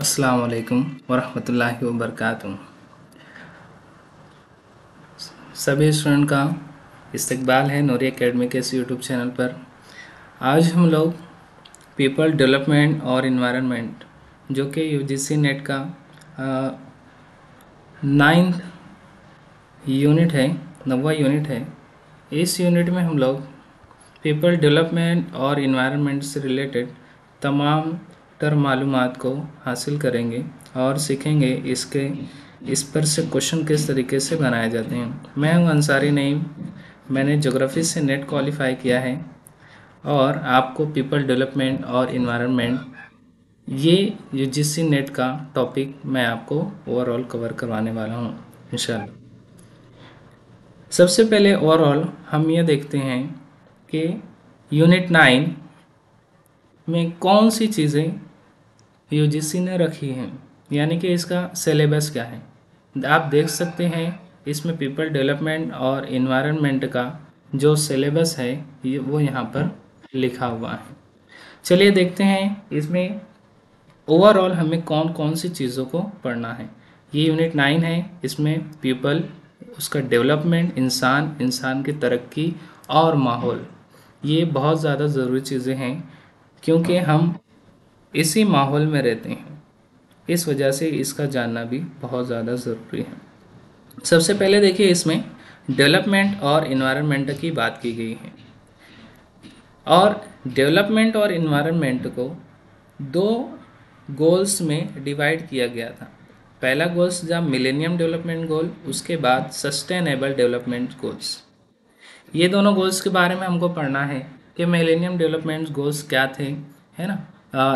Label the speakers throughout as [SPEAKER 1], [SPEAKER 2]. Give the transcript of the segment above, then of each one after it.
[SPEAKER 1] अस्सलाम वालेकुम वरहमतुल्लाहि वबरकातुहू। सभी स्टूडेंट का इस्तकबाल है नूरी एकेडमी के इस यूट्यूब चैनल पर। आज हम लोग पीपल डेवलपमेंट और इन्वायरमेंट जो कि यूजीसी नेट का 9th यूनिट है, 9वां यूनिट है। इस यूनिट में हम लोग पीपल डेवलपमेंट और इन्वायरमेंट से रिलेटेड तमाम तर मालूमात को हासिल करेंगे और सीखेंगे इस पर से क्वेश्चन किस तरीके से बनाए जाते हैं। मैं हूं अंसारी नईम, मैंने ज्योग्राफी से नेट क्वालिफाई किया है और आपको पीपल डेवलपमेंट और इन्वायरमेंट ये यूजीसी नेट का टॉपिक मैं आपको ओवरऑल कवर करवाने वाला हूं इंशाल्लाह। सबसे पहले ओवरऑल हम ये देखते हैं कि यूनिट 9 में कौन सी चीज़ें यूजीसी ने रखी हैं, यानी कि इसका सिलेबस क्या है। आप देख सकते हैं इसमें पीपल डेवलपमेंट और इन्वायरमेंट का जो सिलेबस है वो यहाँ पर लिखा हुआ है। चलिए देखते हैं इसमें ओवरऑल हमें कौन कौन सी चीज़ों को पढ़ना है। ये यूनिट 9 है, इसमें पीपल, उसका डेवलपमेंट, इंसान की तरक्की और माहौल, ये बहुत ज़्यादा ज़रूरी चीज़ें हैं क्योंकि हम इसी माहौल में रहते हैं। इस वजह से इसका जानना भी बहुत ज़्यादा ज़रूरी है। सबसे पहले देखिए इसमें डेवलपमेंट और इन्वायरमेंट की बात की गई है और डेवलपमेंट और इन्वायरमेंट को दो गोल्स में डिवाइड किया गया था। पहला गोल्स था मिलेनियम डेवलपमेंट गोल, उसके बाद सस्टेनेबल डेवलपमेंट गोल्स। ये दोनों गोल्स के बारे में हमको पढ़ना है कि मिलेनियम डेवलपमेंट गोल्स क्या थे, है ना।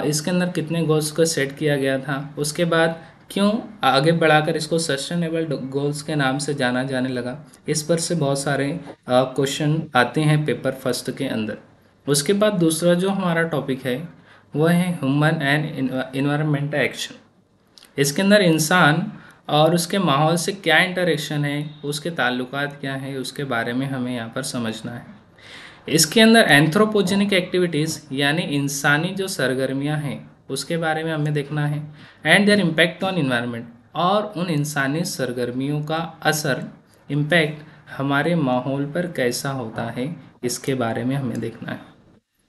[SPEAKER 1] इसके अंदर कितने गोल्स को सेट किया गया था, उसके बाद क्यों आगे बढ़ाकर इसको सस्टेनेबल गोल्स के नाम से जाना जाने लगा। इस पर से बहुत सारे क्वेश्चन आते हैं पेपर फर्स्ट के अंदर। उसके बाद दूसरा जो हमारा टॉपिक है वह है ह्यूमन एंड इन्वायरमेंटल एक्शन। इसके अंदर इंसान और उसके माहौल से क्या इंटरेक्शन है, उसके ताल्लुकात क्या है, उसके बारे में हमें यहाँ पर समझना है। इसके अंदर एंथ्रोपोजेनिक एक्टिविटीज़ यानी इंसानी जो सरगर्मियाँ हैं उसके बारे में हमें देखना है, and there impact on environment, और उन इंसानी सरगर्मियों का असर, इम्पैक्ट हमारे माहौल पर कैसा होता है, इसके बारे में हमें देखना है।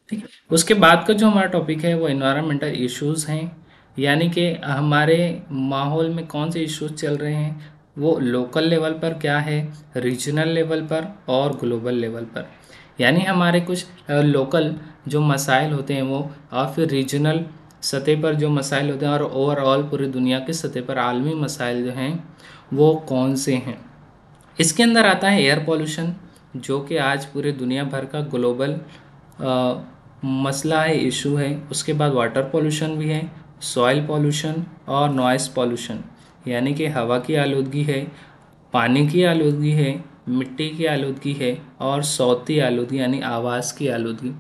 [SPEAKER 1] ठीक है। उसके बाद का जो हमारा टॉपिक है वो इन्वायरमेंटल इश्यूज़ हैं, यानी कि हमारे माहौल में कौन से इश्यूज चल रहे हैं, वो लोकल लेवल पर क्या है, रीजनल लेवल पर और ग्लोबल लेवल पर। यानी हमारे कुछ लोकल जो मसाइल होते हैं वो, और फिर रीजनल सतह पर जो मसाइल होते हैं, और ओवरऑल पूरी दुनिया की सतह पर आलमी मसाइल जो हैं वो कौन से हैं। इसके अंदर आता है एयर पॉल्यूशन, जो कि आज पूरे दुनिया भर का ग्लोबल मसला है, इशू है। उसके बाद वाटर पॉल्यूशन भी है, सॉइल पॉल्यूशन और नॉइस पॉल्यूशन, यानी कि हवा की आलूदगी है, पानी की आलूदगी है, मिट्टी की आलूदगी है, और सौती आलूदगी यानी आवाज़ की आलूदगी।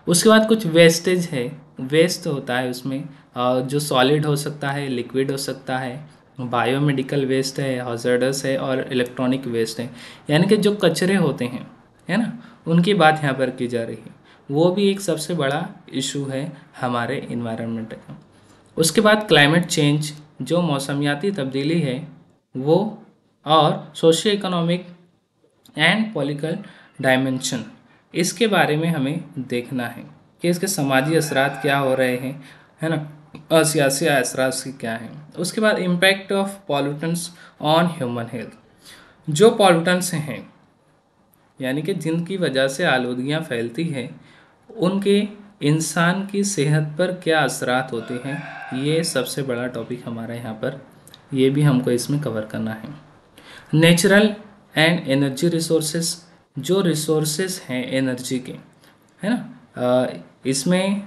[SPEAKER 1] उसके बाद कुछ वेस्टेज है, वेस्ट होता है उसमें जो सॉलिड हो सकता है, लिक्विड हो सकता है, बायोमेडिकल वेस्ट है, हॉजर्डस है, और इलेक्ट्रॉनिक वेस्ट है, यानी कि जो कचरे होते हैं, है ना, उनकी बात यहाँ पर की जा रही है। वो भी एक सबसे बड़ा इशू है हमारे इन्वायरमेंट का। उसके बाद क्लाइमेट चेंज, जो मौसमियाती तब्दीली है वो, और socio economic and political dimension, इसके बारे में हमें देखना है कि इसके समाजी असरात क्या हो रहे हैं, है ना, और सियासी असरात उसके क्या हैं। उसके बाद impact of pollutants on human health, जो पॉल्यूटेंट्स हैं यानी कि जिनकी वजह से आलूदगियाँ फैलती हैं, उनके इंसान की सेहत पर क्या असरात होते हैं, ये सबसे बड़ा टॉपिक हमारा यहाँ पर, ये भी हमको इसमें कवर करना है। नेचुरल एंड एनर्जी रिसोर्सेस, जो रिसोर्सेस हैं एनर्जी के, है ना, इसमें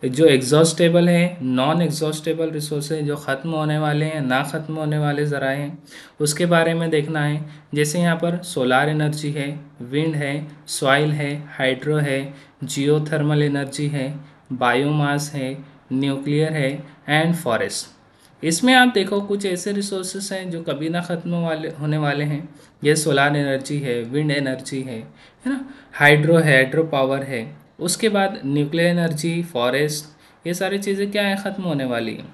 [SPEAKER 1] जो एग्जॉस्टेबल है, नॉन एग्जॉस्टेबल रिसोर्सेज जो ख़त्म होने वाले हैं, ना ख़त्म होने वाले ज़राए हैं, उसके बारे में देखना है। जैसे यहाँ पर सोलार एनर्जी है, विंड है, सॉइल है, हाइड्रो है, जियोथर्मल एनर्जी है, बायोमास है, न्यूक्लियर है, एंड फॉरेस्ट। इसमें आप देखो कुछ ऐसे रिसोर्सेस हैं जो कभी ना ख़त्म होने वाले हैं। ये सोलार एनर्जी है, विंड एनर्जी है ना, हाइड्रो पावर है। उसके बाद न्यूक्लियर एनर्जी, फॉरेस्ट, ये सारी चीज़ें क्या है, ख़त्म होने वाली हैं।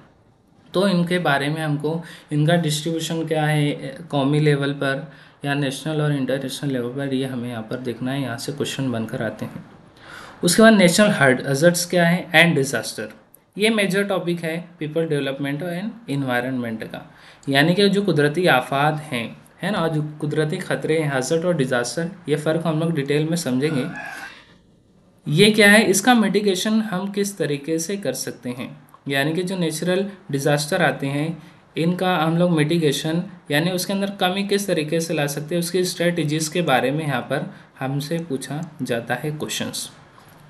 [SPEAKER 1] तो इनके बारे में हमको इनका डिस्ट्रीब्यूशन क्या है कौमी लेवल पर या नेशनल और इंटरनेशनल लेवल पर, ये हमें यहाँ पर देखना है। यहाँ से क्वेश्चन बनकर आते हैं। उसके बाद नेशनल हैज़र्ड्स क्या है एंड डिज़ास्टर, ये मेजर टॉपिक है पीपल डेवलपमेंट एंड इन्वायरमेंट का, यानी कि जो कुदरती आफात हैं, है ना, और जो कुदरती खतरे हैं, हैज़र्ड और डिज़ास्टर, ये फ़र्क हम लोग डिटेल में समझेंगे। ये क्या है, इसका मिटिगेशन हम किस तरीके से कर सकते हैं, यानी कि जो नेचुरल डिज़ास्टर आते हैं इनका हम लोग मिटिगेशन यानी उसके अंदर कमी किस तरीके से ला सकते हैं, उसकी स्ट्रेटजीज़ के बारे में यहाँ पर हमसे पूछा जाता है क्वेश्चंस।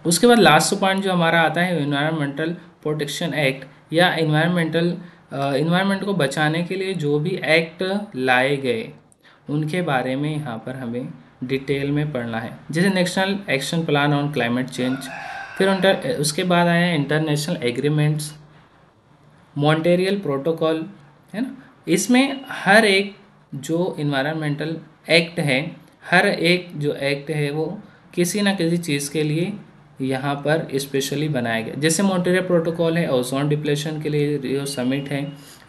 [SPEAKER 1] उसके बाद लास्ट पॉइंट जो हमारा आता है इन्वायरमेंटल प्रोटेक्शन एक्ट या इन्वायरमेंट को बचाने के लिए जो भी एक्ट लाए गए उनके बारे में यहाँ पर हमें डिटेल में पढ़ना है। जैसे national action plan on climate change, फिर उसके बाद आया इंटरनेशनल एग्रीमेंट्स, मॉन्ट्रियल प्रोटोकॉल, है ना। इसमें हर एक जो इन्वायरमेंटल एक्ट है, हर एक जो एक्ट है वो किसी ना किसी चीज़ के लिए यहाँ पर स्पेशली बनाया गया। जैसे मॉन्ट्रियल प्रोटोकॉल है ओजोन डिप्लेशन के लिए, रियो समिट है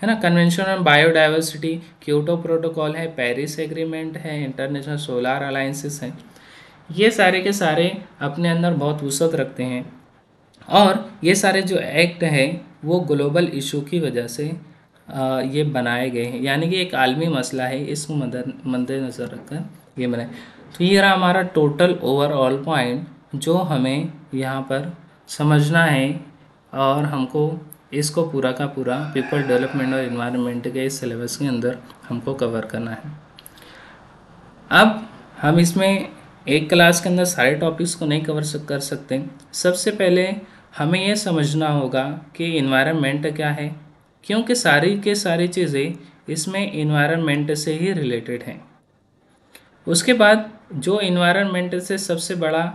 [SPEAKER 1] ना, convention on biodiversity, Kyoto protocol है, पेरिस एग्रीमेंट है, इंटरनेशनल सोलर अलायंसेस है। ये सारे के सारे अपने अंदर बहुत वसअत रखते हैं और ये सारे जो एक्ट हैं वो ग्लोबल इशू की वजह से ये बनाए गए हैं, यानी कि एक आलमी मसला है, इसको मद्देनज़र रखकर ये बनाए। तो ये रहा हमारा टोटल ओवरऑल पॉइंट जो हमें यहाँ पर समझना है और हमको इसको पूरा का पूरा पीपल डेवलपमेंट और इन्वायरमेंट के इस सिलेबस के अंदर हमको कवर करना है। अब हम इसमें एक क्लास के अंदर सारे टॉपिक्स को नहीं कर सकते। सबसे पहले हमें यह समझना होगा कि इन्वायरमेंट क्या है, क्योंकि सारी के सारी चीज़ें इसमें इन्वायरमेंट से ही रिलेटेड हैं। उसके बाद जो इन्वायरमेंट से सबसे बड़ा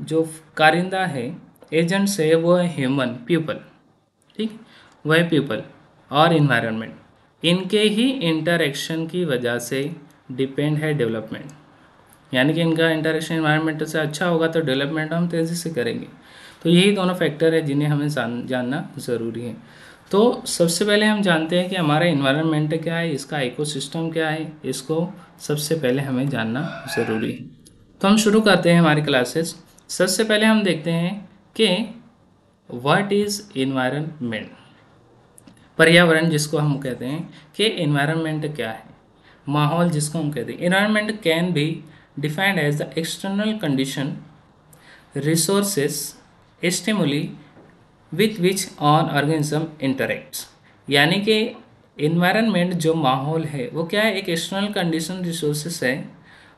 [SPEAKER 1] जो कारिंदा है, एजेंट्स है, वो है ह्यूमन पीपल, ठीक, वह पीपल और इन्वायरमेंट, इनके ही इंटरेक्शन की वजह से डिपेंड है डेवलपमेंट, यानी कि इनका इंटरेक्शन इन्वायरमेंट से अच्छा होगा तो डेवलपमेंट हम तेज़ी से करेंगे। तो यही दोनों फैक्टर है जिन्हें हमें जानना ज़रूरी है। तो सबसे पहले हम जानते हैं कि हमारा इन्वायरमेंट क्या है, इसका इकोसिस्टम क्या है, इसको सबसे पहले हमें जानना ज़रूरी है। तो हम शुरू करते हैं हमारी क्लासेस। सबसे पहले हम देखते हैं कि व्हाट इज़ इन्वायरमेंट, पर्यावरण जिसको हम कहते हैं, कि इन्वायरमेंट क्या है, माहौल जिसको हम कहते हैं। Environment can be defined as the external condition, resources, stimuli with which on organism interacts, यानी कि इन्वायरमेंट जो माहौल है वो क्या है, एक एक्सटर्नल कंडीशन, रिसोर्सेस है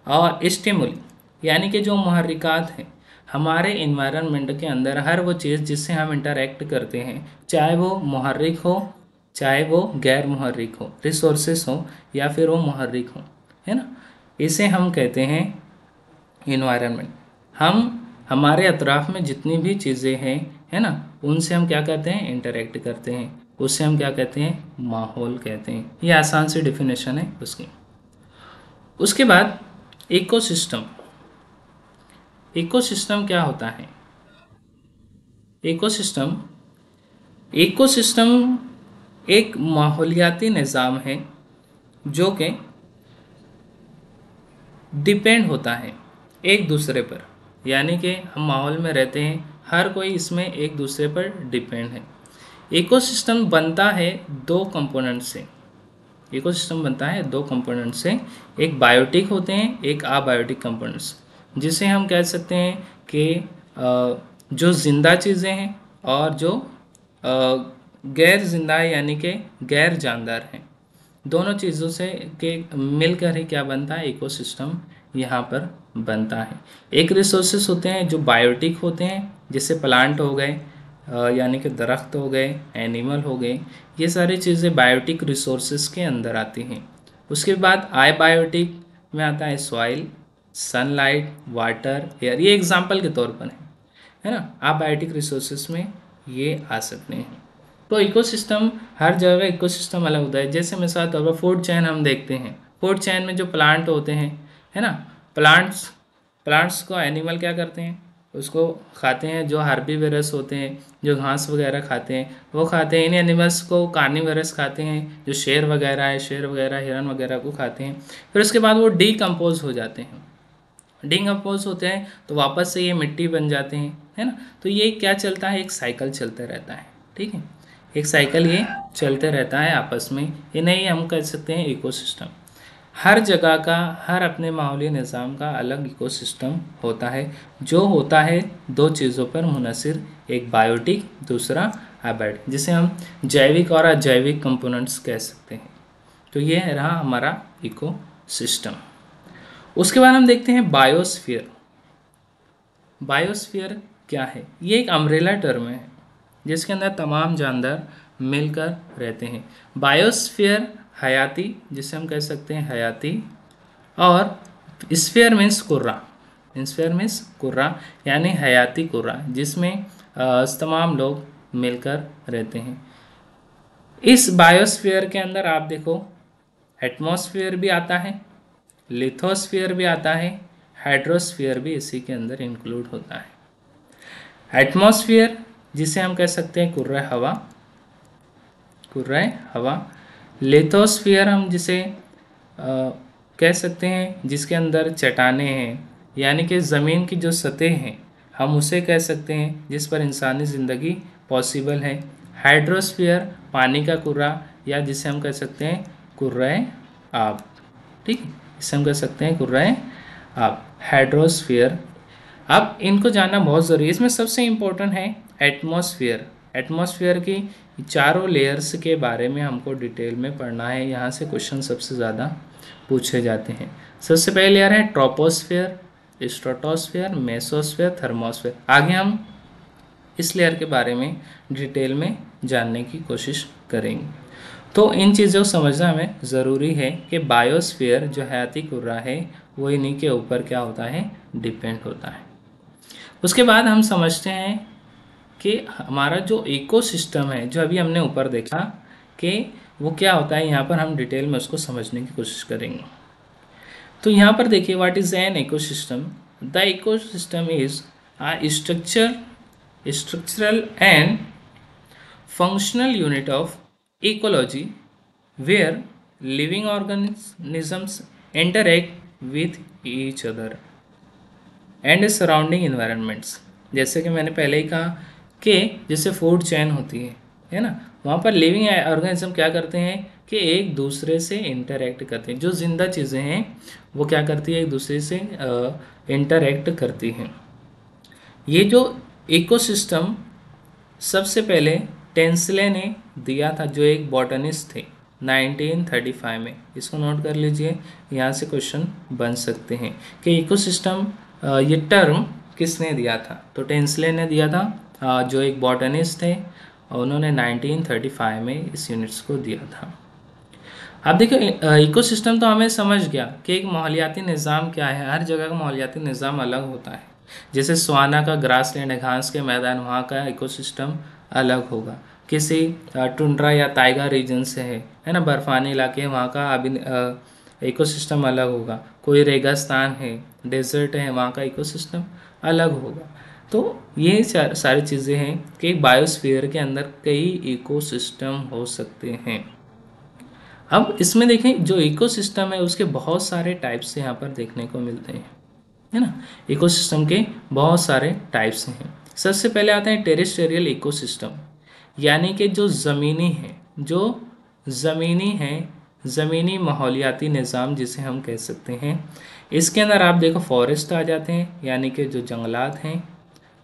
[SPEAKER 1] और स्टिमुली यानी कि जो मुहर्रिकात हैं हमारे इन्वायरमेंट के अंदर, हर वो चीज़ जिससे हम इंटरेक्ट करते हैं, चाहे वो मुहर्रिक हो चाहे वो गैर मुहर्रिक हो, रिसोर्सेस हो या फिर वो मुहर्रिक हो, है ना, इसे हम कहते हैं इन्वायरमेंट। हमारे अतराफ़ में जितनी भी चीज़ें हैं, है ना, उनसे हम क्या कहते हैं, इंटरेक्ट करते हैं, उससे हम क्या कहते हैं, माहौल कहते हैं। ये आसान सी डेफिनेशन है उसकी। उसके बाद इकोसिस्टम। इकोसिस्टम क्या होता है? इकोसिस्टम एक माहौलियाती निज़ाम है जो कि डिपेंड होता है एक दूसरे पर, यानी कि हम माहौल में रहते हैं, हर कोई इसमें एक दूसरे पर डिपेंड है। इकोसिस्टम बनता है दो कंपोनेंट से। इकोसिस्टम बनता है दो कंपोनेंट से, एक बायोटिक होते हैं, एक अबायोटिक कंपोनेंट्स, जिसे हम कह सकते हैं कि जो ज़िंदा चीज़ें हैं और जो गैर जिंदा यानी कि गैर जानदार हैं, दोनों चीज़ों से के मिलकर ही क्या बनता है, इकोसिस्टम यहाँ पर बनता है। एक रिसोर्सेस होते हैं जो बायोटिक होते हैं, जैसे प्लांट हो गए, यानी कि दरख्त हो गए, एनिमल हो गए, ये सारी चीज़ें बायोटिक रिसोर्सेस के अंदर आती हैं। उसके बाद आबायोटिक में आता है सॉइल, सनलाइट, वाटर, एयर, ये एग्जाम्पल के तौर पर है ना। अबायोटिक रिसोर्सेस में ये आ सकते हैं। तो इकोसिस्टम, हर जगह इकोसिस्टम अलग होता है। जैसे मिसाल तौर पर फूड चेन हम देखते हैं, फूड चेन में जो प्लांट होते हैं, है ना, प्लांट्स को एनिमल क्या करते हैं, उसको खाते हैं। जो हार्बीवोरस होते हैं, जो घास वगैरह खाते हैं, वो खाते हैं। इन एनिमल्स को कार्निवोरस खाते हैं, जो शेर वगैरह है, शेर वगैरह, हिरन वगैरह को खाते हैं। फिर उसके बाद वो डीकम्पोज हो जाते हैं। डीकम्पोज होते हैं तो वापस से ये मिट्टी बन जाते हैं, है ना। तो ये क्या चलता है, एक साइकिल चलते रहता है, ठीक है। एक साइकिल ये चलते रहता है आपस में। इन्हें ही हम कह सकते हैं इकोसिस्टम। हर जगह का, हर अपने माहौली निज़ाम का अलग इकोसिस्टम होता है, जो होता है दो चीज़ों पर मुनहसर, एक बायोटिक, दूसरा एबायोटिक, जिसे हम जैविक और अजैविक कंपोनेंट्स कह सकते हैं। तो ये रहा हमारा इकोसिस्टम। उसके बाद हम देखते हैं बायोस्फीयर। बायोस्फीयर क्या है? ये एक अम्ब्रेला टर्म है जिसके अंदर तमाम जानदार मिलकर रहते हैं। बायोस्फीयर हयाती, जिसे हम कह सकते हैं हयाती, और स्फीयर मीन्स कुर्रा। स्फीयर मीन्स कुर्रा, यानी हयाती कुर्रा, जिसमें तमाम लोग मिलकर रहते हैं। इस बायोस्फीयर के अंदर आप देखो, एटमॉस्फेयर भी आता है, लिथोस्फीयर भी आता है, हाइड्रोस्फीयर भी इसी के अंदर इंक्लूड होता है। एटमॉस्फेयर जिसे हम कह सकते हैं कुर्रा हवा, कुर्रा हवा। लिथोस्फीयर हम जिसे कह सकते हैं जिसके अंदर चट्टानें हैं, यानी कि ज़मीन की जो सतह हैं, हम उसे कह सकते हैं जिस पर इंसानी ज़िंदगी पॉसिबल है। हाइड्रोस्फीयर पानी का कुर्रा, या जिसे हम कह सकते हैं कुर्रा आब, ठीक है, इसे हम कह सकते हैं कुर्रा आब, हाइड्रोस्फीयर। अब इनको जानना बहुत ज़रूरी है। इसमें सबसे इम्पोर्टेंट है एटमॉस्फेयर। एटमॉस्फेयर की चारों लेयर्स के बारे में हमको डिटेल में पढ़ना है। यहाँ से क्वेश्चन सबसे ज़्यादा पूछे जाते हैं। सबसे पहले लेयर है ट्रोपोस्फेयर, स्ट्रेटोस्फेयर, मेसोस्फेयर, थर्मोस्फेयर। आगे हम इस लेयर के बारे में डिटेल में जानने की कोशिश करेंगे। तो इन चीज़ों को समझना हमें ज़रूरी है कि बायोस्फीयर जो हयाती कुर्रा है वो इन्हीं के ऊपर क्या होता है, डिपेंड होता है। उसके बाद हम समझते हैं कि हमारा जो इकोसिस्टम है, जो अभी हमने ऊपर देखा कि वो क्या होता है, यहाँ पर हम डिटेल में उसको समझने की कोशिश करेंगे। तो यहाँ पर देखिए, what is an ecosystem? The ecosystem is a structural and functional unit of ecology where living organisms interact with each other and surrounding environments। जैसे कि मैंने पहले ही कहा कि जैसे फूड चेन होती है ना, वहाँ पर लिविंग ऑर्गेनिज्म क्या करते हैं कि एक दूसरे से इंटरेक्ट करते हैं। जो जिंदा चीज़ें हैं वो क्या करती है, एक दूसरे से इंटरेक्ट करती हैं। ये जो इकोसिस्टम सबसे पहले टेंसले ने दिया था, जो एक बॉटनिस्ट थे 1935 में। इसको नोट कर लीजिए, यहाँ से क्वेश्चन बन सकते हैं कि इकोसिस्टम ये टर्म किसने दिया था। तो टेंसले ने दिया था, जो एक बॉटनिस्ट थे, उन्होंने 1935 में इस यूनिट्स को दिया था। अब देखिए, इकोसिस्टम तो हमें समझ गया कि एक माहौलियाती निज़ाम क्या है। हर जगह का माहौलियाती निज़ाम अलग होता है। जैसे स्वाना का ग्रासलैंड है, घास के मैदान, वहाँ का इकोसिस्टम अलग होगा। किसी टुंड्रा या ताइगा रीजन से है ना, बर्फानी इलाके, वहाँ का इकोसिस्टम अलग होगा। कोई रेगिस्तान है, डेजर्ट है, वहाँ का इकोसिस्टम अलग होगा। तो ये सारी चीज़ें हैं कि बायोस्फीयर के अंदर कई इकोसिस्टम हो सकते हैं। अब इसमें देखें, जो इकोसिस्टम है उसके बहुत सारे टाइप्स यहाँ पर देखने को मिलते हैं, है ना। इकोसिस्टम के बहुत सारे टाइप्स हैं। सबसे पहले आते हैं टेरेस्ट्रियल इकोसिस्टम, यानी कि जो ज़मीनी है, जो ज़मीनी है, ज़मीनी माहौलियाती निज़ाम जिसे हम कह सकते हैं। इसके अंदर आप देखो फॉरेस्ट आ जाते हैं, यानी कि जो जंगलात हैं,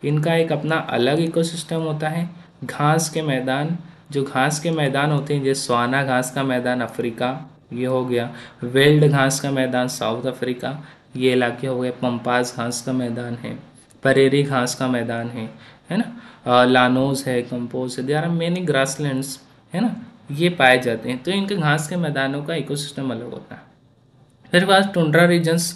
[SPEAKER 1] इनका एक अपना अलग इकोसिस्टम होता है। घास के मैदान, जो घास के मैदान होते हैं, जैसे स्वाना घास का मैदान अफ्रीका, ये हो गया। वेल्ड घास का मैदान साउथ अफ्रीका, ये इलाके हो गए। पंपास घास का मैदान है, परेरी घास का मैदान है ना, लानोज है, कंपोज है, देयर आर मेनी ग्रासलैंड्स, है ना, ये पाए जाते हैं। तो इनके घास के मैदानों का इकोसिस्टम अलग होता है। फिर बात टुंड्रा रीजन्स।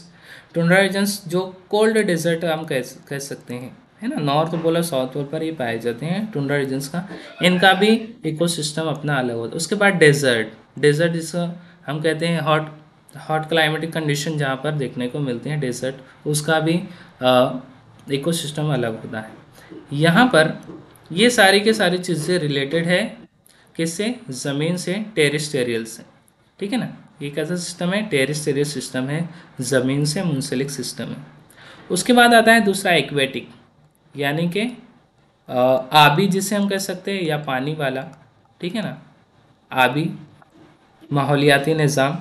[SPEAKER 1] टुंड्रा रीजन्स जो कोल्ड डेजर्ट हम कह सकते हैं, है ना, नॉर्थ पोल और साउथ पोल पर ये पाए जाते हैं टुंड्रा रीजन्स का। इनका भी इकोसिस्टम अपना अलग होता है। उसके बाद डेजर्ट, डेजर्ट जिसको हम कहते हैं हॉट क्लाइमेटिक कंडीशन जहाँ पर देखने को मिलते हैं डेजर्ट, उसका भी इकोसिस्टम अलग होता है। यहाँ पर ये सारी के सारी चीज़ें रिलेटेड है किससे, ज़मीन से, टेरेस्टेरियल से, ठीक है ना। ये कैसा सिस्टम है, टेरेस्टेरियल सिस्टम है, ज़मीन से मुंसलिक सिस्टम है। उसके बाद आता है दूसरा एक्वेटिक, यानी कि आबी जिसे हम कह सकते हैं, या पानी वाला, ठीक है ना। आबी माहौलियाती निज़ाम,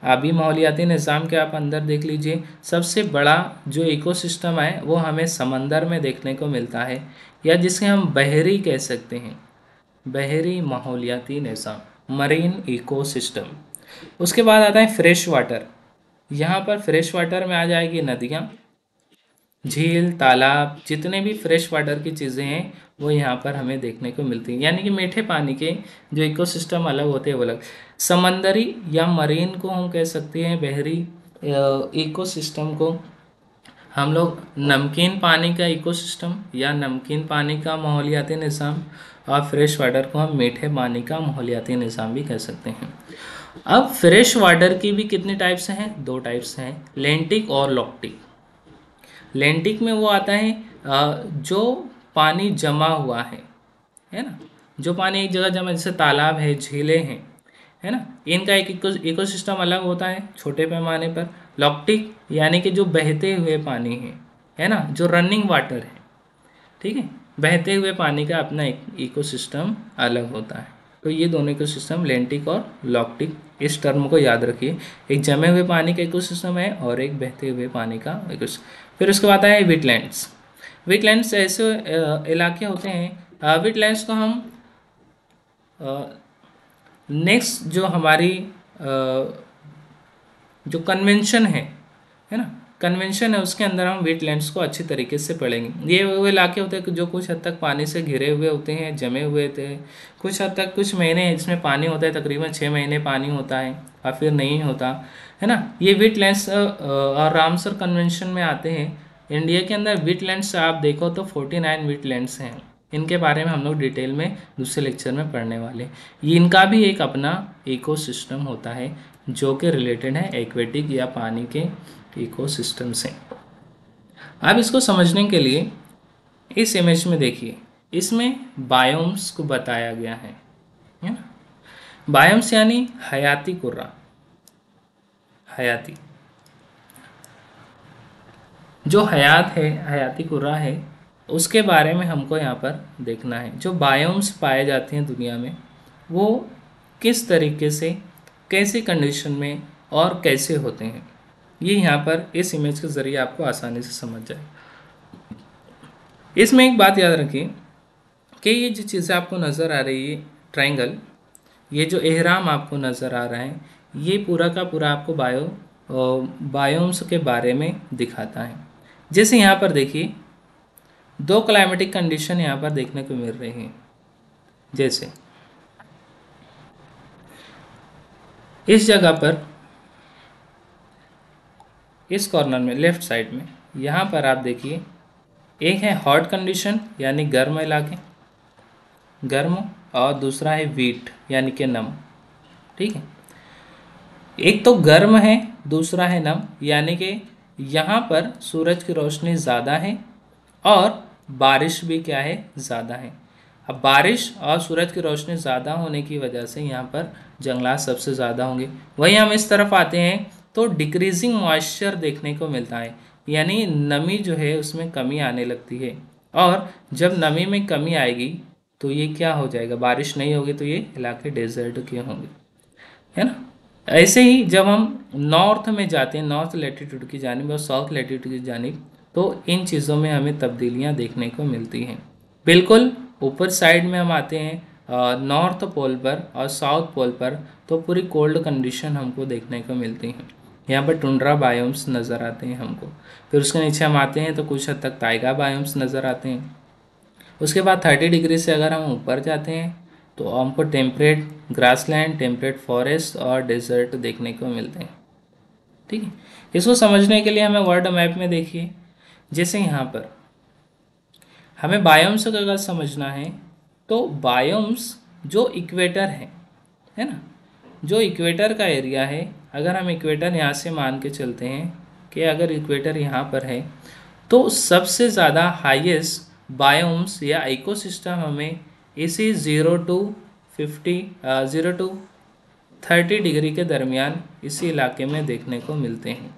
[SPEAKER 1] आबी माहौलियाती निज़ाम के आप अंदर देख लीजिए, सबसे बड़ा जो इकोसिस्टम है वो हमें समंदर में देखने को मिलता है, या जिसे हम बहरी कह सकते हैं, बहरी माहौलियाती निज़ाम, मरीन इकोसिस्टम। उसके बाद आता है फ्रेश वाटर। यहाँ पर फ्रेश वाटर में आ जाएगी नदियाँ, झील, तालाब, जितने भी फ्रेश वाटर की चीज़ें हैं वो यहाँ पर हमें देखने को मिलती हैं, यानी कि मीठे पानी के जो इकोसिस्टम अलग होते हैं वो अलग। समंदरी या मरीन को हम कह सकते हैं, बहरी इकोसिस्टम को हम लोग नमकीन पानी का इकोसिस्टम या नमकीन पानी का माहौलियाती निज़ाम, और फ्रेश वाटर को हम मीठे पानी का माहौलियाती निज़ाम भी कह सकते हैं। अब फ्रेश वाटर की भी कितने टाइप्स हैं, दो टाइप्स हैं, लेंटिक और लॉक्टिक। लेंटिक में वो आता है जो पानी जमा हुआ है ना, जो पानी एक जगह जमा, जैसे तालाब है, झीलें हैं, है ना, इनका एक इकोसिस्टम अलग होता है छोटे पैमाने पर। लॉक्टिक यानी कि जो बहते हुए पानी है ना, जो रनिंग वाटर है, ठीक है, बहते हुए पानी का अपना एक इकोसिस्टम अलग होता है। तो ये दोनों इकोसिस्टम, लेंटिक और लॉक्टिक, इस टर्म को याद रखिए। एक जमे हुए पानी का इकोसिस्टम है और एक बहते हुए पानी का इकोसिस्टम। फिर उसके बाद है वेटलैंड्स। वेटलैंड्स ऐसे इलाके होते हैं, वेटलैंड्स को हम नेक्स्ट जो हमारी जो कन्वेंशन है ना, कन्वेंशन है, उसके अंदर हम वेटलैंड्स को अच्छी तरीके से पढ़ेंगे। ये वो इलाके होते हैं जो कुछ हद तक पानी से घिरे हुए होते हैं, जमे हुए थे, कुछ हद तक कुछ महीने इसमें पानी होता है, तकरीबन 6 महीने पानी होता है और फिर नहीं होता है ना। ये वेटलैंड्स और रामसर कन्वेंशन में आते हैं। इंडिया के अंदर वेटलैंड्स आप देखो तो 49 वेटलैंड्स हैं। इनके बारे में हम लोग डिटेल में दूसरे लेक्चर में पढ़ने वाले। ये इनका भी एक अपना इकोसिस्टम होता है जो कि रिलेटेड है एक्वेटिक या पानी के इकोसिस्टम से। अब इसको समझने के लिए इस इमेज में देखिए, इसमें बायोम्स को बताया गया है ना। बायोम्स यानी हयाती कुर्रा, हयाती जो हयात है, हयाती कुर्रा है, उसके बारे में हमको यहाँ पर देखना है। जो बायोम्स पाए जाते हैं दुनिया में वो किस तरीके से, कैसे कंडीशन में और कैसे होते हैं, ये यहाँ पर इस इमेज के ज़रिए आपको आसानी से समझ जाए। इसमें एक बात याद रखिए कि ये जो चीज़ें आपको नज़र आ रही है, ट्रायंगल, ये जो एहराम आपको नज़र आ रहा है, ये पूरा का पूरा आपको बायोम्स के बारे में दिखाता है। जैसे यहाँ पर देखिए, दो क्लाइमेटिक कंडीशन यहाँ पर देखने को मिल रही हैं। जैसे इस जगह पर, इस कॉर्नर में लेफ्ट साइड में, यहाँ पर आप देखिए, एक है हॉट कंडीशन यानी गर्म इलाके, गर्म, और दूसरा है वीट यानी कि नम, ठीक है। एक तो गर्म है, दूसरा है नम, यानी कि यहाँ पर सूरज की रोशनी ज़्यादा है और बारिश भी क्या है, ज़्यादा है। अब बारिश और सूरज की रोशनी ज़्यादा होने की वजह से यहाँ पर जंगलात सबसे ज़्यादा होंगे। वहीं हम इस तरफ आते हैं तो डिक्रीजिंग मॉइस्चर देखने को मिलता है, यानी नमी जो है उसमें कमी आने लगती है। और जब नमी में कमी आएगी तो ये क्या हो जाएगा, बारिश नहीं होगी, तो ये इलाके डेजर्ट के होंगे, है ना। ऐसे ही जब हम नॉर्थ में जाते हैं, नॉर्थ लैटिट्यूड की जानिब और साउथ लैटिट्यूड की जानिब, तो इन चीज़ों में हमें तब्दीलियाँ देखने को मिलती हैं। बिल्कुल ऊपर साइड में हम आते हैं नॉर्थ पोल पर और साउथ पोल पर, तो पूरी कोल्ड कंडीशन हमको देखने को मिलती हैं। यहाँ पर टुंड्रा बायोम्स नज़र आते हैं हमको। फिर उसके नीचे हम आते हैं तो कुछ हद तक ताइगा बायोम्स नज़र आते हैं। उसके बाद 30 डिग्री से अगर हम ऊपर जाते हैं तो हमको टेम्परेट ग्रासलैंड, टेम्परेट फॉरेस्ट और डेजर्ट देखने को मिलते हैं, ठीक है। इसको समझने के लिए हमें वर्ल्ड मैप में देखिए, जैसे यहाँ पर हमें बायोम्स को अगर समझना है तो बायोम्स जो इक्वेटर है ना, जो इक्वेटर का एरिया है, अगर हम इक्वेटर यहाँ से मान के चलते हैं कि अगर इक्वेटर यहाँ पर है तो सबसे ज़्यादा हाईएस्ट बायोम्स या इकोसिस्टम हमें इसी 0 to 30 डिग्री के दरमियान इसी इलाके में देखने को मिलते हैं।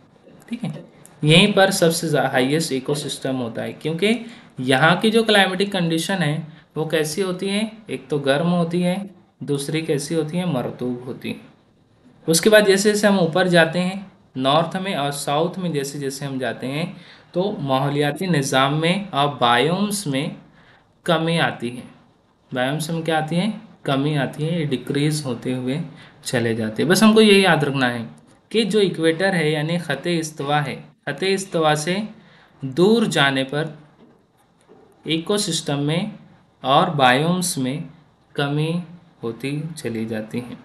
[SPEAKER 1] ठीक है, यहीं पर सबसे हाईएस्ट इकोसिस्टम होता है, क्योंकि यहाँ की जो क्लाइमेटिक कंडीशन है वो कैसी होती है, एक तो गर्म होती है, दूसरी कैसी होती है, मरतूब होती है। उसके बाद जैसे जैसे हम ऊपर जाते हैं नॉर्थ में और साउथ में, जैसे जैसे हम जाते हैं तो माहौलियाती निज़ाम में और बायोम्स में कमी आती है। बायोम्स में क्या आती है, कमी आती है, ये डिक्रीज होते हुए चले जाते हैं। बस हमको यही याद रखना है कि जो इक्वेटर है यानी ख़त इस्तवा है, ख़त इस्तवा से दूर जाने पर इकोसिस्टम में और बायोम्स में कमी होती चली जाती है।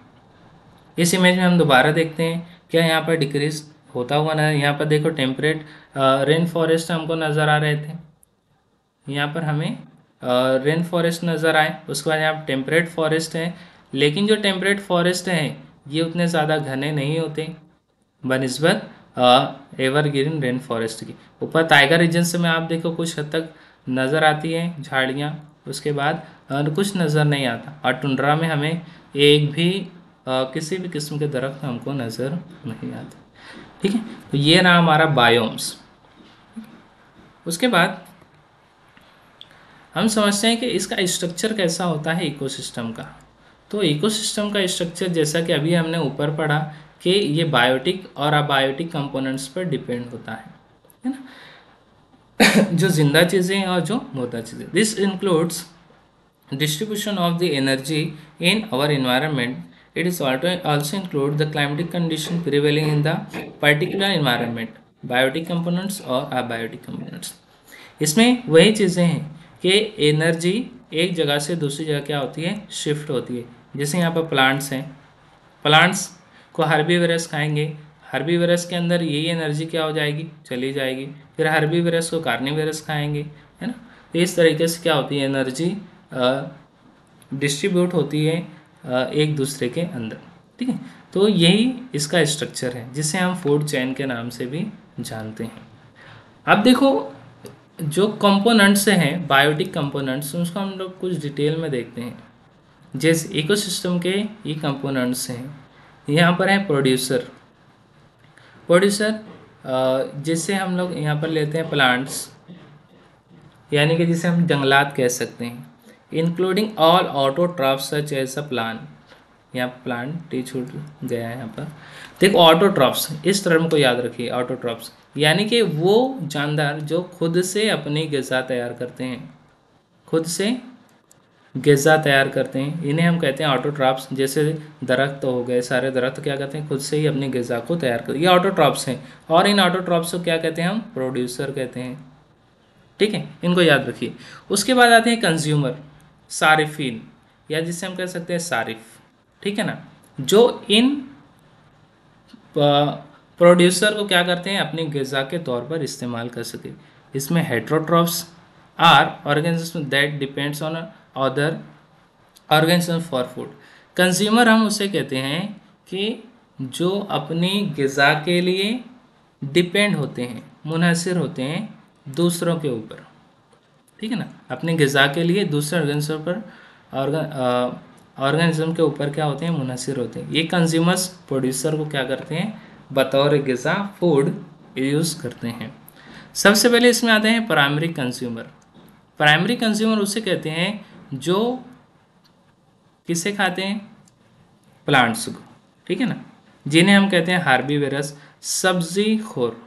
[SPEAKER 1] इस इमेज में हम दोबारा देखते हैं क्या यहाँ पर डिक्रीज होता हुआ ना, यहाँ पर देखो टेम्परेट रेन फॉरेस्ट हमको नज़र आ रहे थे, यहाँ पर हमें रेन फॉरेस्ट नज़र आए। उसके बाद यहाँ टेम्परेट फॉरेस्ट है, लेकिन जो टेम्परेट फॉरेस्ट हैं ये उतने ज़्यादा घने नहीं होते बनिस्बत एवरग्रीन रेन फॉरेस्ट की। ऊपर टाइगर रीजन से में आप देखो कुछ हद तक नज़र आती है झाड़ियाँ, उसके बाद कुछ नज़र नहीं आता, और टुंड्रा में हमें एक भी किसी भी किस्म के दरख्त हमको नज़र नहीं आते। ठीक है, तो ये रहा हमारा बायोम्स। उसके बाद हम समझते हैं कि इसका स्ट्रक्चर कैसा होता है इकोसिस्टम का। तो इकोसिस्टम का स्ट्रक्चर जैसा कि अभी हमने ऊपर पढ़ा कि ये बायोटिक और अबायोटिक कंपोनेंट्स पर डिपेंड होता है ना, जो जिंदा चीज़ें हैं और जो मुर्दा चीज़ें। This includes distribution of the energy in our environment. It is also include the climatic condition prevailing in the particular environment, biotic components और abiotic components। इसमें वही चीज़ें हैं कि एनर्जी एक जगह से दूसरी जगह क्या होती है, शिफ्ट होती है। जैसे यहाँ पर प्लांट्स हैं, प्लांट्स को हर्बीवरस खाएंगे, हर्बीवरस के अंदर यही एनर्जी क्या हो जाएगी, चली जाएगी। फिर हर्बीवरस को कार्निवरस खाएंगे, है ना। तो इस तरीके से क्या होती है, एनर्जी डिस्ट्रीब्यूट होती है एक दूसरे के अंदर। ठीक है, तो यही इसका स्ट्रक्चर है जिसे हम फूड चेन के नाम से भी जानते हैं। अब देखो जो कंपोनेंट्स हैं बायोटिक कंपोनेंट्स, उसको हम लोग कुछ डिटेल में देखते हैं। जैसे इकोसिस्टम के ये कंपोनेंट्स हैं, यहाँ पर है प्रोड्यूसर। प्रोड्यूसर जिससे हम लोग यहाँ पर लेते हैं प्लांट्स, यानी कि जिसे हम जंगलात कह सकते हैं, including all autotrophs such as a plant. यहाँ प्लांट टी छूट गया है यहाँ पर। देखो ऑटोट्रॉफ्स, इस टर्म को याद रखिए, ऑटोट्रॉफ्स यानी कि वो जानदार जो खुद से अपनी ग़िज़ा तैयार करते हैं, खुद से ग़िज़ा तैयार करते हैं, इन्हें हम कहते हैं ऑटोट्रॉफ्स। जैसे दरख्त हो गए, सारे दरख्त क्या कहते हैं, खुद से ही अपनी ग़िज़ा को तैयार करते हैं, ये ऑटोट्रॉफ्स हैं। और इन ऑटोट्रॉफ्स को क्या कहते हैं, हम प्रोड्यूसर कहते हैं। ठीक है, इनको याद रखिए। उसके बाद आते हैं कंज्यूमर, सारिफिन, या जिसे हम कह सकते हैं सारिफ। ठीक है ना, जो इन प्रोड्यूसर को क्या करते हैं, अपनी ग़िज़ा के तौर पर इस्तेमाल कर सके। इसमें heterotrophs are organism that depends on other organism for food. Consumer हम उसे कहते हैं कि जो अपनी ग़िज़ा के लिए डिपेंड होते हैं, मुनहसर होते हैं दूसरों के ऊपर। ठीक है ना, अपनी ग़िज़ा के लिए दूसरे ऑर्गेनिज्म पर ऑर्गेनिज्म के ऊपर क्या होते हैं, मुनहसर होते हैं। ये कंज्यूमर्स प्रोड्यूसर को क्या करते हैं, बतौर ग़िज़ा फूड यूज़ करते हैं। सबसे पहले इसमें आते हैं प्राइमरी कंज्यूमर। प्राइमरी कंज्यूमर उसे कहते हैं जो किसे खाते हैं, प्लांट्स को। ठीक है ना, जिन्हें हम कहते हैं हार्बीवरस, सब्जी खोर।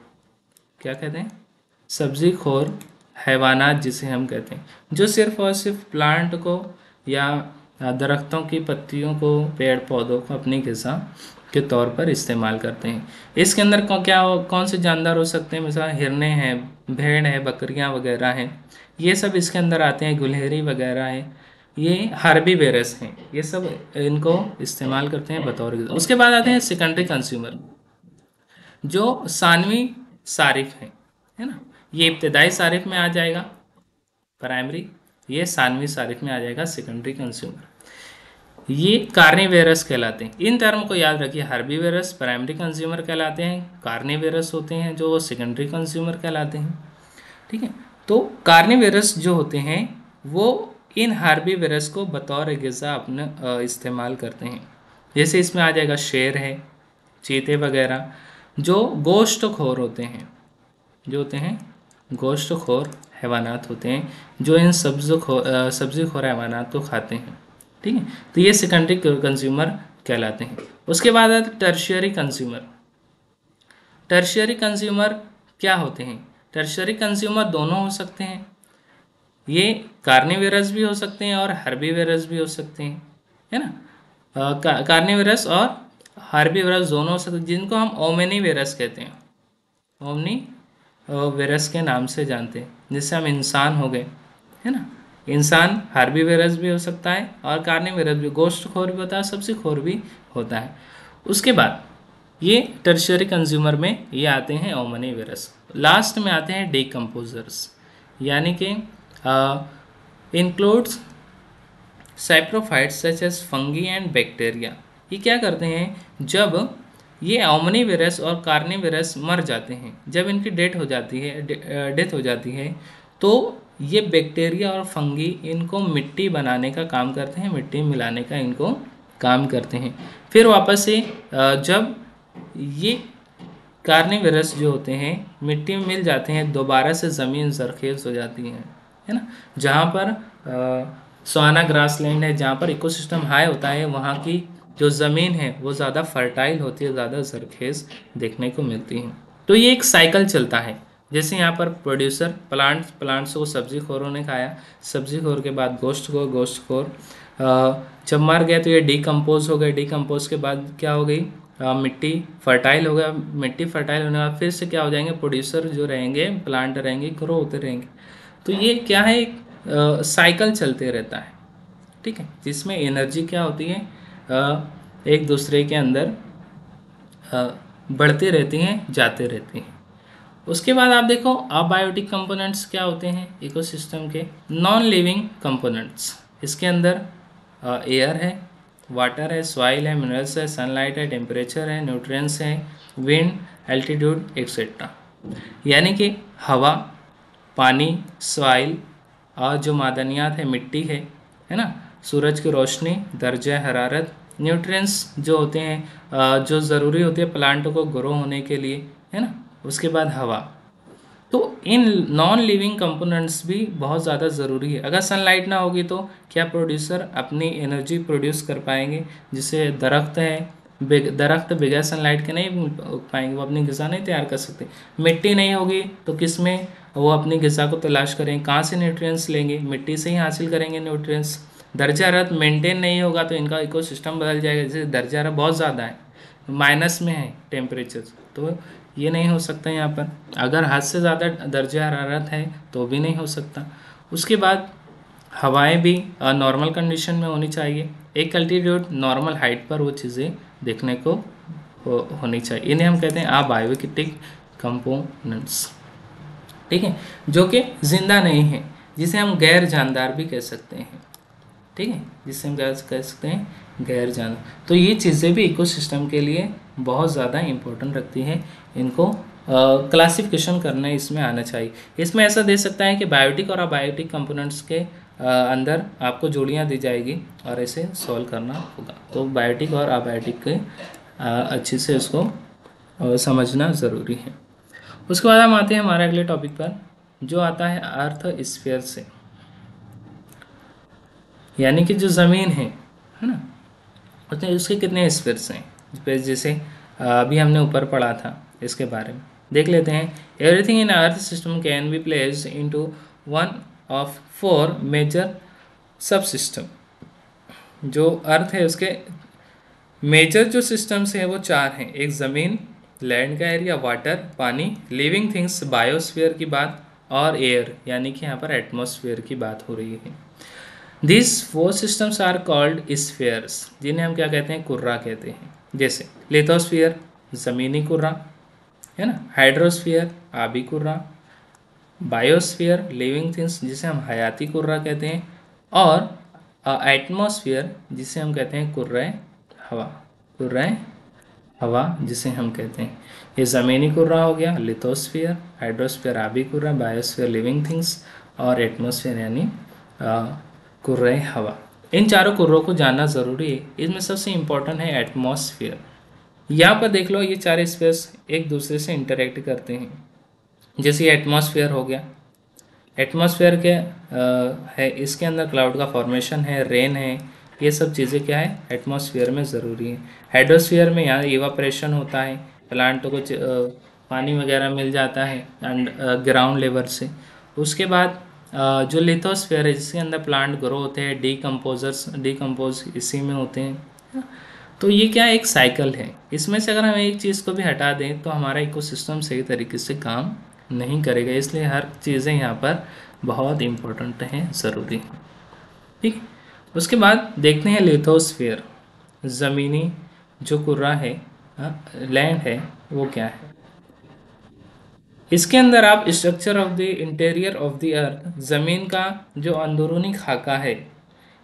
[SPEAKER 1] क्या कहते हैं, सब्जी खोर हैवानात जिसे हम कहते हैं, जो सिर्फ और सिर्फ प्लांट को या दरख्तों की पत्तियों को, पेड़ पौधों को अपनी ग़िज़ा के तौर पर इस्तेमाल करते हैं। इसके अंदर कौन से जानदार हो सकते हैं, मिसाल हिरने हैं, भेड़ है, बकरियां वगैरह हैं, ये सब इसके अंदर आते हैं, गुलहरी वगैरह है, ये हार्बीवरस हैं, ये सब इनको इस्तेमाल करते हैं बतौर ग़िज़ा। उसके बाद आते हैं सेकेंडरी कंज्यूमर, जो सानवी सारिफ है ना। ये इब्तदाई सारिफ में आ जाएगा प्राइमरी, ये सानवी सारिफ में आ जाएगा सेकेंडरी कंज्यूमर। ये कार्निवेरस कहलाते हैं। इन टर्म को याद रखिए, हार्बीवरस प्राइमरी कंज्यूमर कहलाते हैं, कार्निवेरस होते हैं जो सेकेंडरी कंज्यूमर कहलाते हैं। ठीक है। तो कार्निवेरस जो होते हैं वो इन हार्बीवेरस को बतौर ग़िज़ा अपने इस्तेमाल करते हैं। जैसे इसमें आ जाएगा शेर है, चीते वगैरह जो गोश्तखोर होते हैं, जो होते हैं गोश्तखोर हैवानात होते हैं, जो इन सब्ज़ी खोर हैवानात को खाते हैं। ठीक है, तो ये सेकेंडरी कंज्यूमर कहलाते हैं। उसके बाद आते टर्शियरी कंज्यूमर। टर्शियरी कंज्यूमर क्या होते हैं? टर्शियरी कंज्यूमर दोनों हो सकते हैं, ये कार्निवेरस भी हो सकते हैं और हर्बीवेरस भी हो सकते हैं, है ना। कार्निवेरस और हर्बीवेरस दोनों हो सकते हैं, जिनको हम ओमनीवेरस कहते हैं, ओमनी वेरस के नाम से जानते हैं। जिससे हम इंसान हो गए, है ना। इंसान हार्बीवेरस भी हो सकता है और कार्निवेरस भी, गोश्तखोर भी होता है, सब्ज़ीखोर भी होता है। उसके बाद ये टर्शियरी कंज्यूमर में ये आते हैं ओमनीवेरस। लास्ट में आते हैं डीकम्पोजर्स, यानी कि includes saprophytes such as fungi and bacteria. ये क्या करते हैं, जब ये ओमनीवेरस और कार्निवेरस मर जाते हैं, जब इनकी डेथ हो जाती है तो ये बैक्टीरिया और फंगी इनको मिट्टी बनाने का काम करते हैं, मिट्टी मिलाने का इनको काम करते हैं। फिर वापस से जब ये कार्निवेरस जो होते हैं मिट्टी में मिल जाते हैं, दोबारा से ज़मीन जरखेज़ हो जाती है ना। जहाँ पर सवाना ग्रासलैंड है, जहाँ पर इकोसिस्टम हाई होता है, वहाँ की जो ज़मीन है वो ज़्यादा फर्टाइल होती है, ज़्यादा जरखेज़ देखने को मिलती है। तो ये एक साइकिल चलता है। जैसे यहाँ पर प्रोड्यूसर प्लांट्स को सब्ज़ीखोरों ने खाया, सब्ज़ीखोर के बाद गोश्तखोर जब मर गया तो ये डीकम्पोज हो गए। डीकम्पोज के बाद क्या हो गई, मिट्टी फर्टाइल हो गया। मिट्टी फर्टाइल होने के बाद फिर से क्या हो जाएंगे, प्रोड्यूसर जो रहेंगे, प्लांट रहेंगे, ग्रो होते रहेंगे। तो ये क्या है, एक साइकिल चलते रहता है, ठीक है, जिसमें एनर्जी क्या होती है, एक दूसरे के अंदर बढ़ती रहती हैं, जाते रहती हैं। उसके बाद आप देखो अबायोटिक कंपोनेंट्स क्या होते हैं इकोसिस्टम के, नॉन लिविंग कंपोनेंट्स। इसके अंदर एयर है, वाटर है, सॉइल है, मिनरल्स है, सनलाइट है, टेम्परेचर है, न्यूट्रिएंट्स है, विंड, एल्टीट्यूड एक्सेट्रा। यानी कि हवा, पानी, सॉइल और जो मादनियात है, मिट्टी है ना, सूरज की रोशनी, दर्जा हरारत, न्यूट्रिएंट्स जो होते हैं जो ज़रूरी होते हैं प्लांट को ग्रो होने के लिए, है ना। उसके बाद हवा। तो इन नॉन लिविंग कंपोनेंट्स भी बहुत ज़्यादा ज़रूरी है। अगर सनलाइट ना होगी तो क्या प्रोड्यूसर अपनी एनर्जी प्रोड्यूस कर पाएंगे, जिससे दरख्त है, दरख्त बगैर सनलाइट के नहीं पाएंगे, वो अपनी ग़िज़ा नहीं तैयार कर सकते। मिट्टी नहीं होगी तो किस में वो अपनी ग़िज़ा को तलाश करेंगे, कहाँ से न्यूट्रिएंट्स लेंगे, मिट्टी से ही हासिल करेंगे न्यूट्रिएंट्स। दर्जा हरारत मेंटेन नहीं होगा तो इनका इकोसिस्टम बदल जाएगा। जैसे दर्जा हरारत बहुत ज़्यादा है, माइनस में है टेम्परेचर, तो ये नहीं हो सकता यहाँ पर। अगर हद से ज़्यादा दर्जा हरारत है तो भी नहीं हो सकता। उसके बाद हवाएं भी नॉर्मल कंडीशन में होनी चाहिए, एक अल्टीट्यूड नॉर्मल हाइट पर वो चीज़ें देखने को होनी चाहिए। इन्हें हम कहते हैं अबायोटिक कंपोनेंट्स, ठीक है, जो कि जिंदा नहीं है, जिसे हम गैर जानदार भी कह सकते हैं, ठीक है, जिससे हम कह सकते हैं गैर जानदार। तो ये चीज़ें भी इकोसिस्टम के लिए बहुत ज़्यादा इम्पोर्टेंट रखती हैं, इनको क्लासिफिकेशन करना इसमें आना चाहिए। इसमें ऐसा दे सकता है कि बायोटिक और अबायोटिक कंपोनेंट्स के अंदर आपको जोड़ियाँ दी जाएगी और इसे सॉल्व करना होगा। तो बायोटिक और अबायोटिक के अच्छे से उसको समझना ज़रूरी है। उसके बाद हम आते हैं हमारे अगले टॉपिक पर, जो आता है अर्थ स्फीयर से, यानी कि जो ज़मीन है ना, उसके कितने स्फीयर्स हैं। जैसे अभी हमने ऊपर पढ़ा था, इसके बारे में देख लेते हैं। Everything in earth system can be placed into one of 4 major sub system. जो अर्थ है उसके मेजर जो सिस्टम्स हैं वो 4 हैं। एक ज़मीन, लैंड का एरिया, वाटर पानी, लिविंग थिंग्स बायोस्फीयर की बात, और एयर यानी कि यहाँ पर एटमॉस्फेयर की बात हो रही है। These 4 systems are called spheres, जिन्हें हम क्या कहते हैं, कुर्रा कहते हैं। जैसे लिथोस्फीयर ज़मीनी कुर्रा, है ना, हाइड्रोस्फीयर आबी कुर्रा, बायोस्फीयर लिविंग थिंग्स जिसे हम हयाती कुर्रा कहते हैं, और एटमॉस्फीयर जिसे हम कहते हैं कुर्रा हवा, कुर्रा हवा जिसे हम कहते हैं। ये ज़मीनी कुर्रा हो गया लिथोस्फीयर, हाइड्रोस्फीयर आबी कुर्रा, बायोस्फीयर लिविंग थिंग्स, और एटमॉस्फेयर यानी कुर्रे हवा। इन चारों कुर्रों को जानना ज़रूरी है। इसमें सबसे इम्पोर्टेंट है एटमॉस्फेयर। यहाँ पर देख लो ये चार स्पेस एक दूसरे से इंटरेक्ट करते हैं। जैसे एटमॉस्फेयर हो गया, एटमॉस्फेयर के है, इसके अंदर क्लाउड का फॉर्मेशन है, रेन है, ये सब चीज़ें क्या है एटमॉस्फेयर में ज़रूरी है। हाइड्रोस्फीयर में यहाँ इवापोरेशन होता है, प्लांटों को पानी वगैरह मिल जाता है एंड ग्राउंड लेवल से। उसके बाद जो लिथोस्फीयर है जिसके अंदर प्लांट ग्रो होते हैं, डिकम्पोज इसी में होते हैं। तो ये क्या एक साइकिल है। इसमें से अगर हम एक चीज़ को भी हटा दें तो हमारा इकोसिस्टम सही तरीके से काम नहीं करेगा। इसलिए हर चीज़ें यहाँ पर बहुत इम्पोर्टेंट हैं, ज़रूरी हैं। ठीक। उसके बाद देखते हैं लिथोस्फीयर, ज़मीनी जो कुर्रा है, लैंड है, वो क्या है। इसके अंदर आप structure of the interior of the earth, ज़मीन का जो अंदरूनी खाका है,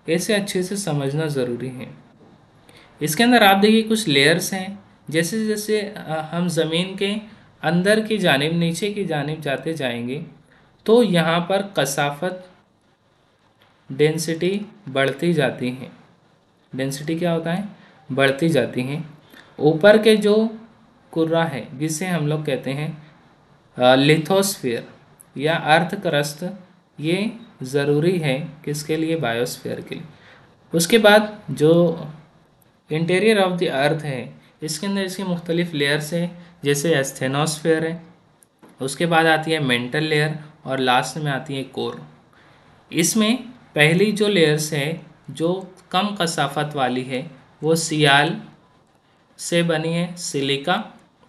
[SPEAKER 1] इसे अच्छे से समझना ज़रूरी है। इसके अंदर आप देखिए कुछ लेयर्स हैं। जैसे जैसे हम ज़मीन के अंदर की जानिब, नीचे की जानिब जाते जाएंगे तो यहाँ पर कसाफत, डेंसिटी बढ़ती जाती है। डेंसिटी क्या होता है, बढ़ती जाती है। ऊपर के जो कुर्रा है जिसे हम लोग कहते हैं लिथोस्फीयर या अर्थ क्रस्ट, ये ज़रूरी है किसके लिए, बायोस्फीयर के लिए। उसके बाद जो इंटीरियर ऑफ द अर्थ है, इसके अंदर इसकी मुख्तलिफ लेयर्स है, जैसे एस्थेनोस्फेयर है, उसके बाद आती है मेंटल लेयर, और लास्ट में आती है कोर। इसमें पहली जो लेयर्स है जो कम कसाफत वाली है वो सियाल से बनी है, सिलिका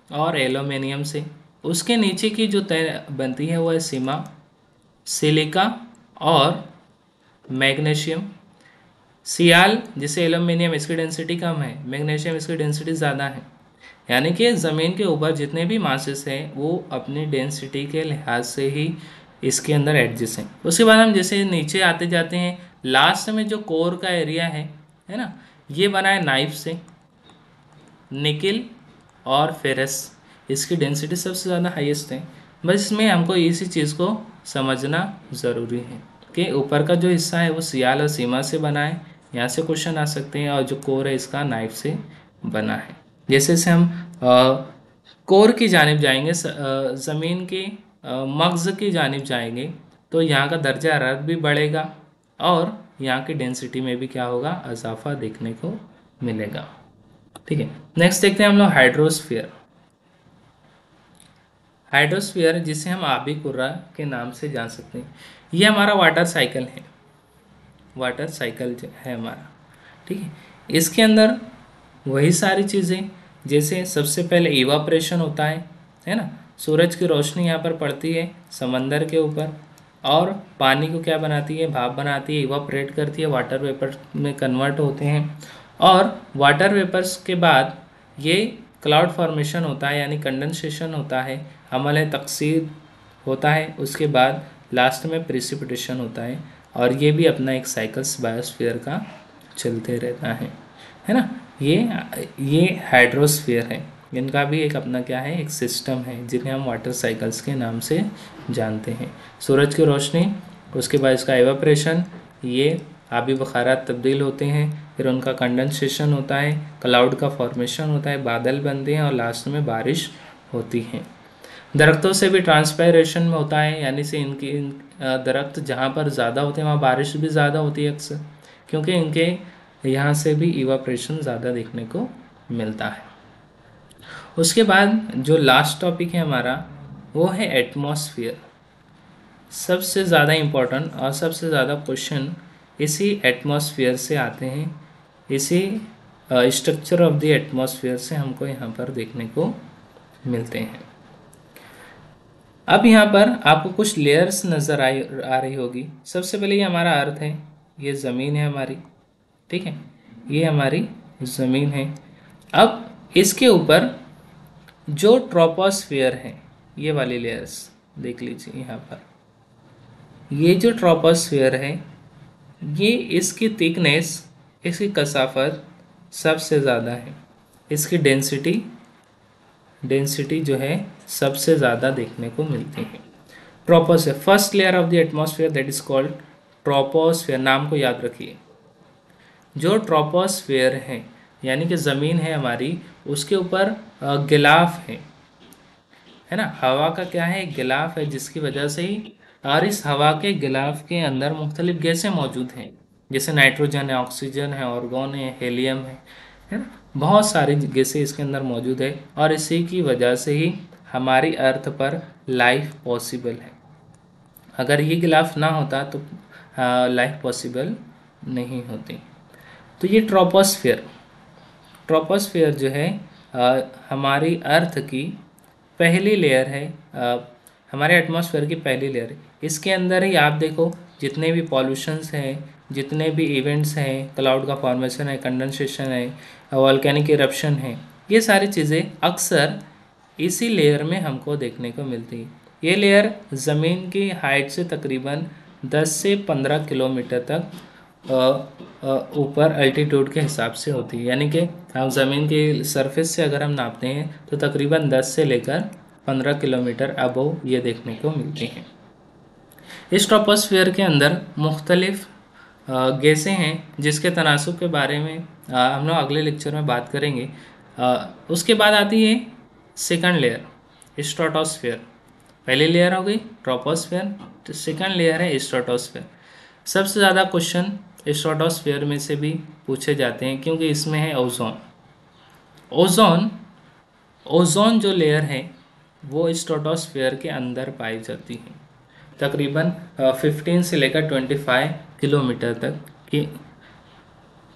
[SPEAKER 1] और एल्यूमिनियम से। उसके नीचे की जो तय बनती है वो है सीमा, सिलिका और मैग्नीशियम। सियाल जिसे एल्यूमिनियम, इसकी डेंसिटी कम है, मैग्नीशियम इसकी डेंसिटी ज़्यादा है। यानी कि ज़मीन के ऊपर जितने भी मासेस हैं वो अपनी डेंसिटी के लिहाज से ही इसके अंदर एडजस्ट हैं। उसके बाद हम जैसे नीचे आते जाते हैं, लास्ट में जो कोर का एरिया है ना, ये बना है नाइफ से, निकिल और फेरस, इसकी डेंसिटी सबसे ज़्यादा हाईएस्ट है। बस इसमें हमको इसी चीज़ को समझना ज़रूरी है कि ऊपर का जो हिस्सा है वो सियाल और सीमा से बना है, यहाँ से क्वेश्चन आ सकते हैं, और जो कोर है इसका नाइफ से बना है। जैसे से हम कोर की जानिब जाएंगे, ज़मीन के मग़ज़ की जानिब जाएंगे, तो यहाँ का दर्जा हरारत भी बढ़ेगा और यहाँ की डेंसिटी में भी क्या होगा, इजाफा देखने को मिलेगा। ठीक है, नेक्स्ट देखते हैं हम लोग हाइड्रोस्फीयर। हाइड्रोस्फीयर जिसे हम आबी कुर्रा के नाम से जान सकते हैं, ये हमारा वाटर साइकिल है, वाटर साइकिल है हमारा। ठीक है, इसके अंदर वही सारी चीज़ें, जैसे सबसे पहले इवापोरेशन होता है ना, सूरज की रोशनी यहाँ पर पड़ती है समंदर के ऊपर और पानी को क्या बनाती है, भाप बनाती है, इवापोरेट करती है, वाटर वेपर में कन्वर्ट होते हैं, और वाटर वेपर्स के बाद ये क्लाउड फॉर्मेशन होता है यानी कंडेंसेशन होता है, हमल तकसीर होता है, उसके बाद लास्ट में प्रेसिपिटेशन होता है, और ये भी अपना एक साइकिल्स बायोस्फीयर का चलते रहता है ना। ये हाइड्रोस्फीयर है, इनका भी एक अपना क्या है, एक सिस्टम है जिन्हें हम वाटर साइकिल्स के नाम से जानते हैं। सूरज की रोशनी, उसके बाद इसका एवापोरेशन, ये आबी बुखारात तब्दील होते हैं, फिर उनका कंडेंसेशन होता है, क्लाउड का फॉर्मेशन होता है, बादल बनते हैं और लास्ट में बारिश होती है। दरख्तों से भी ट्रांसपायरेशन में होता है, यानी से इनकी दरख्त जहाँ पर ज़्यादा होते हैं वहाँ बारिश भी ज़्यादा होती है अक्सर, क्योंकि इनके यहाँ से भी इवापोरेशन ज़्यादा देखने को मिलता है। उसके बाद जो लास्ट टॉपिक है हमारा वो है एटमॉस्फेयर। सबसे ज़्यादा इम्पोर्टेंट और सबसे ज़्यादा क्वेश्चन इसी एटमॉस्फेयर से आते हैं, इसी स्ट्रक्चर ऑफ द एटमॉस्फेयर से हमको यहाँ पर देखने को मिलते हैं। अब यहाँ पर आपको कुछ लेयर्स नज़र आ रही होगी। सबसे पहले ये हमारा अर्थ है, ये ज़मीन है हमारी, ठीक है, ये हमारी ज़मीन है। अब इसके ऊपर जो ट्रोपोस्फियर है, ये वाली लेयर्स देख लीजिए यहाँ पर, ये जो ट्रोपोस्फियर है ये इसकी थिकनेस, इसकी कसाफत सबसे ज़्यादा है, इसकी डेंसिटी डेंसिटी जो है सबसे ज़्यादा देखने को मिलती है। Troposphere, first layer of the atmosphere that is called troposphere, नाम को याद रखिए। जो ट्रोपोस्फेयर है यानी कि ज़मीन है हमारी, उसके ऊपर गिलाफ है ना, हवा का क्या है, गिलाफ है, जिसकी वजह से ही, और इस हवा के गिलाफ के अंदर मुख्तलिफ गैसें मौजूद हैं, जैसे नाइट्रोजन है, ऑक्सीजन है, ऑर्गन है, हेलियम है ना, बहुत सारी गैसें इसके अंदर मौजूद है, और इसी की वजह से ही हमारी अर्थ पर लाइफ पॉसिबल है। अगर ये गिलाफ ना होता तो लाइफ पॉसिबल नहीं होती। तो ये ट्रोपोस्फेयर जो है हमारी अर्थ की पहली लेयर है, हमारे एटमॉस्फेयर की पहली लेयर है। इसके अंदर ही आप देखो जितने भी पॉल्यूशंस हैं, जितने भी इवेंट्स हैं, क्लाउड का फॉर्मेशन है, कंडेंसेशन है, वॉल्केनिक इरप्शन है, ये सारी चीज़ें अक्सर इसी लेयर में हमको देखने को मिलती है। ये लेयर ज़मीन की हाइट से तकरीबन 10 से 15 किलोमीटर तक ऊपर अल्टीट्यूड के हिसाब से होती है, यानी कि हम ज़मीन के सरफेस से अगर हम नापते हैं तो तकरीबन 10 से लेकर 15 किलोमीटर अबव ये देखने को मिलती हैं। इस ट्रोपोस्फियर के अंदर मुख्तलिफ गैसें हैं जिसके तनासुब के बारे में हम लोग अगले लेक्चर में बात करेंगे। उसके बाद आती है सेकंड लेयर, स्ट्रेटोस्फियर। पहली लेयर हो गई ट्रोपोस्फियर, तो सेकंड लेयर है स्ट्रेटोस्फियर। सबसे ज़्यादा क्वेश्चन स्ट्रेटोस्फियर में से भी पूछे जाते हैं क्योंकि इसमें है ओजोन जो लेयर है वो स्ट्रेटोस्फियर के अंदर पाई जाती है, तकरीबन 15 से लेकर 25 किलोमीटर तक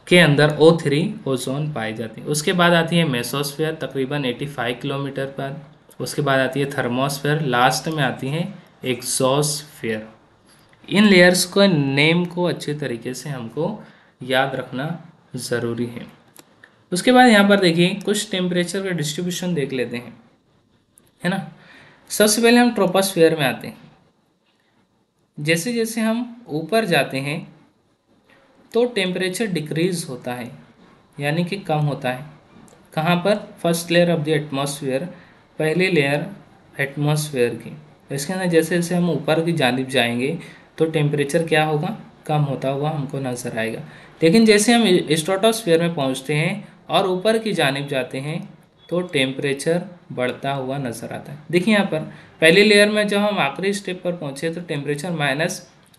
[SPEAKER 1] के अंदर O3 ओजोन पाई जाती है। उसके बाद आती है मेसोस्फियर, तकरीबन 85 किलोमीटर पर। उसके बाद आती है थर्मोस्फियर, लास्ट में आती है एक्सोस्फियर। इन लेयर्स को नेम को अच्छे तरीके से हमको याद रखना ज़रूरी है। उसके बाद यहाँ पर देखिए कुछ टेम्परेचर का डिस्ट्रीब्यूशन देख लेते हैं, है ना। सबसे पहले हम ट्रोपोस्फियर में आते हैं। जैसे जैसे हम ऊपर जाते हैं तो टेम्परेचर डिक्रीज होता है, यानी कि कम होता है। कहाँ पर? First layer of the atmosphere, पहली लेयर एटमॉस्फेयर की। इसके अंदर जैसे जैसे हम ऊपर की जानिब जाएंगे तो टेम्परेचर क्या होगा? कम होता हुआ हमको नज़र आएगा। लेकिन जैसे हम स्ट्रेटोस्फेयर में पहुंचते हैं और ऊपर की जानिब जाते हैं तो टेम्परेचर बढ़ता हुआ नज़र आता है। देखिए यहाँ पर पहली लेयर में जब हम आखिरी स्टेप पर पहुँचे तो टेम्परेचर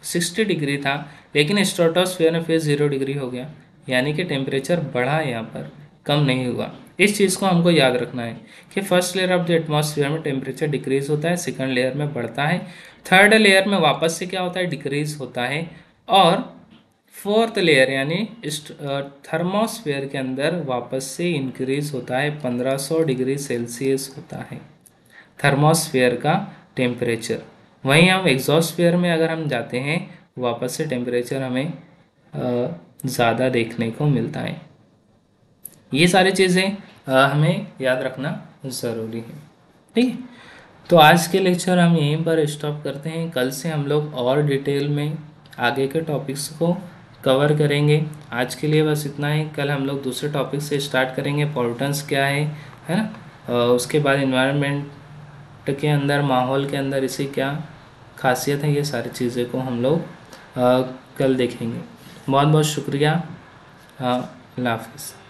[SPEAKER 1] -60 डिग्री था, लेकिन स्ट्रेटोस्फेयर में फिर 0 डिग्री हो गया, यानी कि टेम्परेचर बढ़ा, यहाँ पर कम नहीं हुआ। इस चीज़ को हमको याद रखना है कि first layer of the atmosphere में टेम्परेचर डिक्रीज होता है, सेकंड लेयर में बढ़ता है, थर्ड लेयर में वापस से क्या होता है? डिक्रीज होता है, और फोर्थ लेयर यानी थर्मोस्फेयर के अंदर वापस से इंक्रीज होता है, 1500 डिग्री सेल्सियस होता है थर्मोस्फेयर का टेम्परेचर। वहीं हम एग्जॉस्फेयर में अगर हम जाते हैं वापस से टेम्परेचर हमें ज़्यादा देखने को मिलता है। ये सारी चीज़ें हमें याद रखना ज़रूरी है, ठीक है। तो आज के लेक्चर हम यहीं पर स्टॉप करते हैं। कल से हम लोग और डिटेल में आगे के टॉपिक्स को कवर करेंगे। आज के लिए बस इतना ही। कल हम लोग दूसरे टॉपिक से स्टार्ट करेंगे, पॉल्यूटेंस क्या है ना। उसके बाद इन्वायरमेंट के अंदर, माहौल के अंदर इसकी क्या खासियत है, ये सारी चीज़ें को हम लोग कल देखेंगे। बहुत बहुत शुक्रिया। अल्लाह हाफ़िज़।